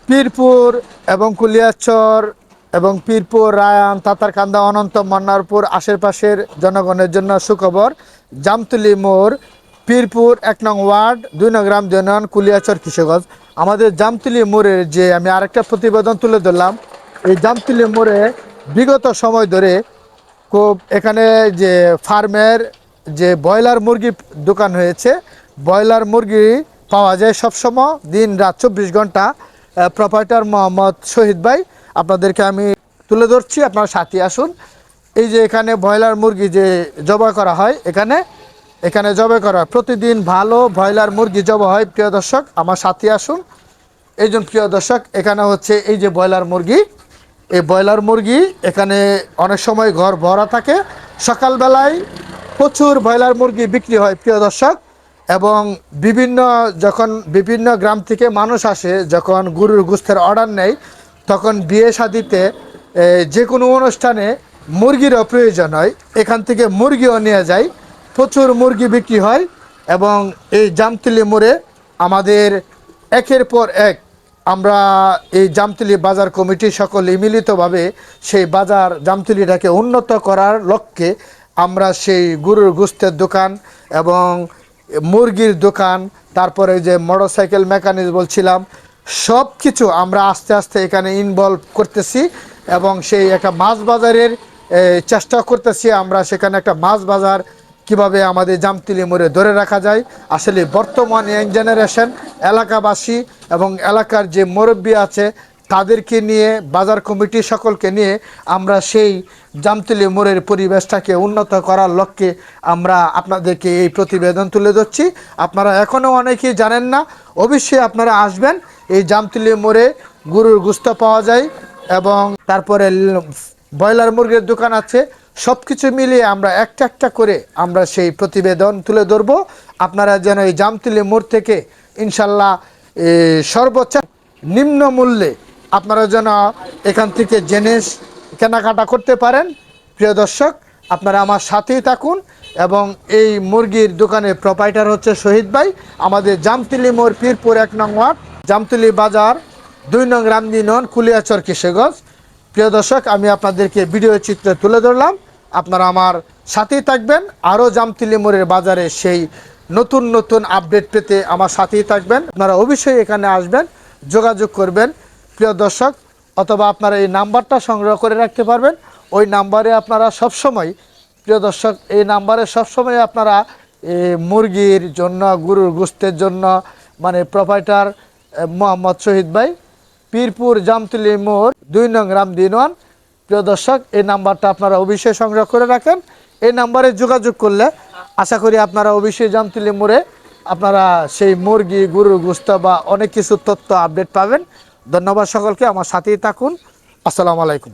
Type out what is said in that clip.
পীরপুর এবং কুলিয়াচর এবং পীরপুর, রায়ান, তাতারকান্দা, অনন্ত, মন্নারপুর আশেপাশের জনগণের জন্য সুখবর। জামতলী মোড়, পীরপুর ১ নং ওয়ার্ড, ২ নং গ্রাম, ইউনিয়ন, কুলিয়াচর, কিশোরগঞ্জ। আমাদের জামতলী মোড়ের যে আমি আরেকটা প্রতিবেদন তুলে ধরলাম, এই জামতলী মোড়ে বিগত সময় ধরে খুব এখানে যে ফার্মের যে ব্রয়লার মুরগি দোকান হয়েছে, ব্রয়লার মুরগি পাওয়া যায় সবসময়, দিন রাত ২৪ ঘন্টা। প্রোপাইটার মোহাম্মদ শহীদ ভাই, আপনাদেরকে আমি তুলে ধরছি, আপনার সাথে আসুন। এই যে এখানে ব্রয়লার মুরগি যে জবাই করা হয়, এখানে জবাই করা হয় প্রতিদিন, ভালো ব্রয়লার মুরগি জবাই হয়। প্রিয় দর্শক, আমার সাথে আসুন। এই জন্য প্রিয় দর্শক, এখানে হচ্ছে এই যে ব্রয়লার মুরগি, এই ব্রয়লার মুরগি এখানে অনেক সময় ঘর ভরা থাকে। সকালবেলায় প্রচুর ব্রয়লার মুরগি বিক্রি হয় প্রিয় দর্শক। এবং যখন বিভিন্ন গ্রাম থেকে মানুষ আসে, যখন গরুর গোশতের অর্ডার নেয়, তখন বিয়ে শাদিতে যে কোনো অনুষ্ঠানে মুরগিরও প্রয়োজন হয়, এখান থেকে মুরগিও নিয়ে যায়। প্রচুর মুরগি বিক্রি হয়। এবং এই জামতলী মোড়ে আমাদের একের পর এক আমরা এই জামতলী বাজার কমিটি সকলে মিলিতভাবে সেই বাজার জামতলীটাকে উন্নত করার লক্ষ্যে আমরা সেই গরুর গোশতের দোকান এবং মুরগির দোকান, তারপরে যে মোটরসাইকেল মেকানিক বলছিলাম, সব কিছু আমরা আস্তে আস্তে এখানে ইনভলভ করতেছি। এবং সেই একটা মাছ বাজারের চেষ্টা করতেছি আমরা, সেখানে একটা মাছ বাজার কিভাবে আমাদের জামতলী মোড়ে ধরে রাখা যায়। আসলে বর্তমান ইয়াং জেনারেশন, এলাকাবাসী এবং এলাকার যে মুরব্বী আছে, তাদেরকে নিয়ে, বাজার কমিটি সকলকে নিয়ে আমরা সেই জামতলী মোড়ের পরিবেশটাকে উন্নত করার লক্ষ্যে আমরা আপনাদেরকে এই প্রতিবেদন তুলে ধরছি। আপনারা এখনও অনেকেই জানেন না, অবশ্যই আপনারা আসবেন। এই জামতলী মোড়ে গরুর গোশত পাওয়া যায় এবং তারপরে ব্রয়লার মুরগির দোকান আছে। সব কিছু মিলিয়ে আমরা একটা একটা করে আমরা সেই প্রতিবেদন তুলে ধরবো। আপনারা যেন এই জামতলী মোড় থেকে ইনশাল্লাহ সর্বোচ্চ নিম্ন মূল্যে আপনারা যেন এখান থেকে জেনে কেনাকাটা করতে পারেন। প্রিয় দর্শক, আপনারা আমার সাথেই থাকুন। এবং এই মুরগির দোকানের প্রোপাইটার হচ্ছে শহীদ ভাই, আমাদের জামতলী মোড়, পীরপুর ১ নং ওয়ার্ড, জামতলী বাজার, ২ নং গ্রাম, ইউনিয়ন, কুলিয়াচর, কিশোরগঞ্জ। প্রিয় দর্শক, আমি আপনাদেরকে ভিডিও চিত্রে তুলে ধরলাম, আপনারা আমার সাথেই থাকবেন। আরও জামতলী মোড়ের বাজারে সেই নতুন নতুন আপডেট পেতে আমার সাথেই থাকবেন। আপনারা অবশ্যই এখানে আসবেন, যোগাযোগ করবেন প্রিয় দর্শক। অথবা আপনারা এই নাম্বারটা সংগ্রহ করে রাখতে পারবেন। ওই নাম্বারে আপনারা সবসময়, প্রিয় দর্শক, এই নাম্বারে সবসময় আপনারা মুরগির জন্য, গরুর গোশতের জন্য, মানে প্রোপাইটার মোহাম্মদ শহীদ ভাই, পীরপুর জামতলী মোড়, ২ নং গ্রাম, ইউনিয়ন। প্রিয় দর্শক, এই নাম্বারটা আপনারা অবশ্যই সংগ্রহ করে রাখেন। এই নাম্বারে যোগাযোগ করলে আশা করি আপনারা অবশ্যই জামতলী মোড়ে আপনারা সেই মুরগি, গরুর গোশত বা অনেক কিছু তথ্য আপডেট পাবেন। ধন্যবাদ সকলকে, আমার সাথেই থাকুন। আসসালামু আলাইকুম।